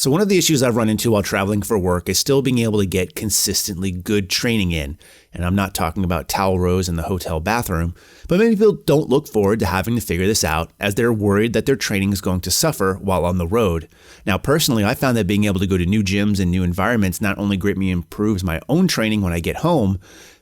So one of the issues I've run into while traveling for work is still being able to get consistently good training in. And I'm not talking about towel rows in the hotel bathroom, but many people don't look forward to having to figure this out as they're worried that their training is going to suffer while on the road. Now, personally, I found that being able to go to new gyms and new environments not only greatly improves my own training when I get home,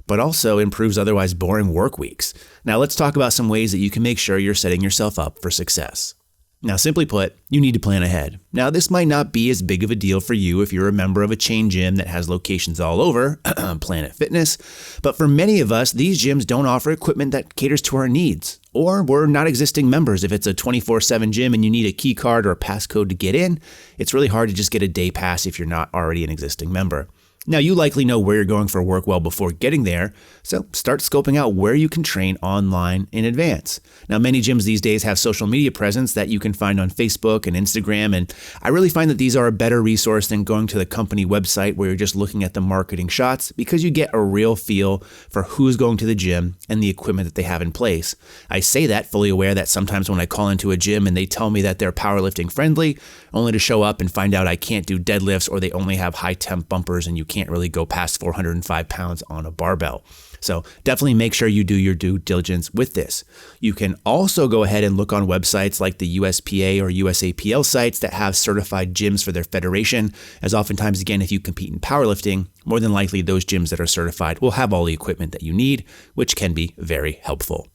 but also improves otherwise boring work weeks. Now, let's talk about some ways that you can make sure you're setting yourself up for success. Now, simply put, you need to plan ahead. Now, this might not be as big of a deal for you if you're a member of a chain gym that has locations all over, Planet Fitness, but for many of us, these gyms don't offer equipment that caters to our needs. Or we're not existing members. If it's a 24/7 gym and you need a key card or a passcode to get in, it's really hard to just get a day pass if you're not already an existing member. Now, you likely know where you're going for work well before getting there, so start scoping out where you can train online in advance. Now, many gyms these days have social media presence that you can find on Facebook and Instagram, and I really find that these are a better resource than going to the company website where you're just looking at the marketing shots because you get a real feel for who's going to the gym and the equipment that they have in place. I say that fully aware that sometimes when I call into a gym and they tell me that they're powerlifting friendly, only to show up and find out I can't do deadlifts or they only have high temp bumpers and you can't really go past 405 pounds on a barbell. So definitely make sure you do your due diligence with this. You can also go ahead and look on websites like the USPA or USAPL sites that have certified gyms for their federation, as oftentimes, again, if you compete in powerlifting, more than likely those gyms that are certified will have all the equipment that you need, which can be very helpful.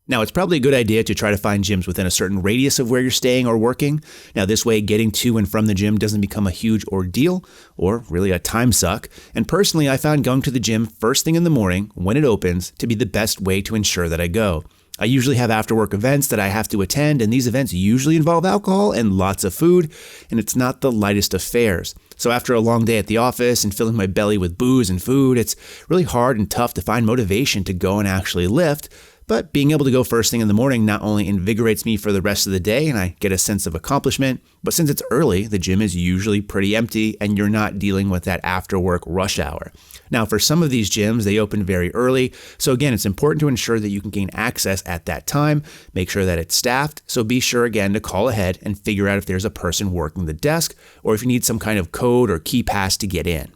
Now, it's probably a good idea to try to find gyms within a certain radius of where you're staying or working. Now, this way, getting to and from the gym doesn't become a huge ordeal or really a time suck. And personally, I found going to the gym first thing in the morning when it opens to be the best way to ensure that I go. I usually have after-work events that I have to attend, and these events usually involve alcohol and lots of food, and it's not the lightest of fares. So after a long day at the office and filling my belly with booze and food, it's really hard and tough to find motivation to go and actually lift. But being able to go first thing in the morning not only invigorates me for the rest of the day and I get a sense of accomplishment, but since it's early, the gym is usually pretty empty and you're not dealing with that after work rush hour. Now, for some of these gyms, they open very early. So again, it's important to ensure that you can gain access at that time, make sure that it's staffed. So be sure again to call ahead and figure out if there's a person working the desk or if you need some kind of code or key pass to get in.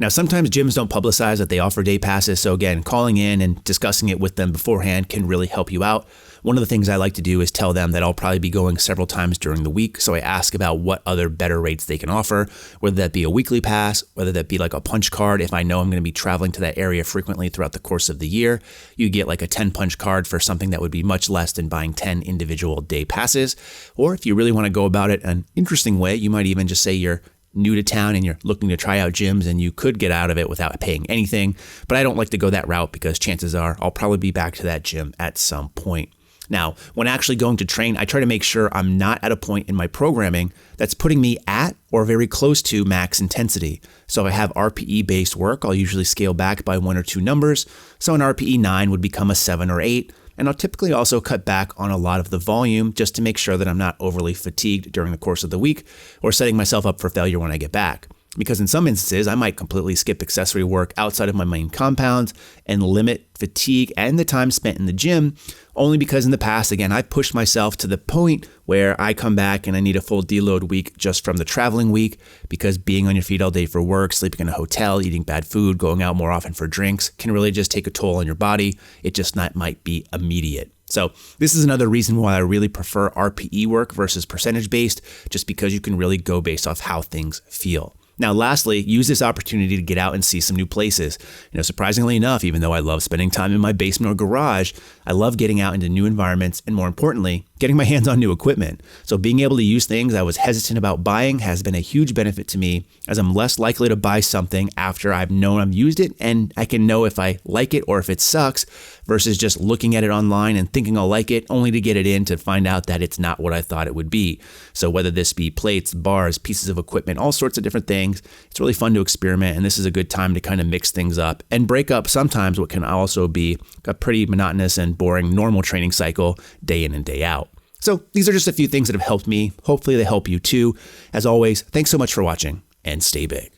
Now, sometimes gyms don't publicize that they offer day passes, so again, calling in and discussing it with them beforehand can really help you out. One of the things I like to do is tell them that I'll probably be going several times during the week, so I ask about what other better rates they can offer, whether that be a weekly pass, whether that be like a punch card. If I know I'm going to be traveling to that area frequently throughout the course of the year, you get like a 10 punch card for something that would be much less than buying 10 individual day passes. Or if you really want to go about it an interesting way, you might even just say you're new to town and you're looking to try out gyms and you could get out of it without paying anything. But I don't like to go that route because chances are I'll probably be back to that gym at some point. Now, when actually going to train, I try to make sure I'm not at a point in my programming that's putting me at or very close to max intensity. So if I have RPE-based work, I'll usually scale back by 1 or 2 numbers. So an RPE 9 would become a 7 or 8. And I'll typically also cut back on a lot of the volume just to make sure that I'm not overly fatigued during the course of the week or setting myself up for failure when I get back. Because in some instances, I might completely skip accessory work outside of my main compounds and limit fatigue and the time spent in the gym, only because in the past, again, I've pushed myself to the point where I come back and I need a full deload week just from the traveling week, because being on your feet all day for work, sleeping in a hotel, eating bad food, going out more often for drinks can really just take a toll on your body. It just not might be immediate. So this is another reason why I really prefer RPE work versus percentage-based, just because you can really go based off how things feel. Now, lastly, use this opportunity to get out and see some new places. Surprisingly enough, even though I love spending time in my basement or garage, I love getting out into new environments and, more importantly, getting my hands on new equipment. So being able to use things I was hesitant about buying has been a huge benefit to me, as I'm less likely to buy something after I've known I've used it and I can know if I like it or if it sucks, versus just looking at it online and thinking I'll like it only to get it in to find out that it's not what I thought it would be. So whether this be plates, bars, pieces of equipment, all sorts of different things, it's really fun to experiment, and this is a good time to kind of mix things up and break up sometimes what can also be a pretty monotonous and boring normal training cycle day in and day out. So these are just a few things that have helped me. Hopefully they help you too. As always, thanks so much for watching and stay big.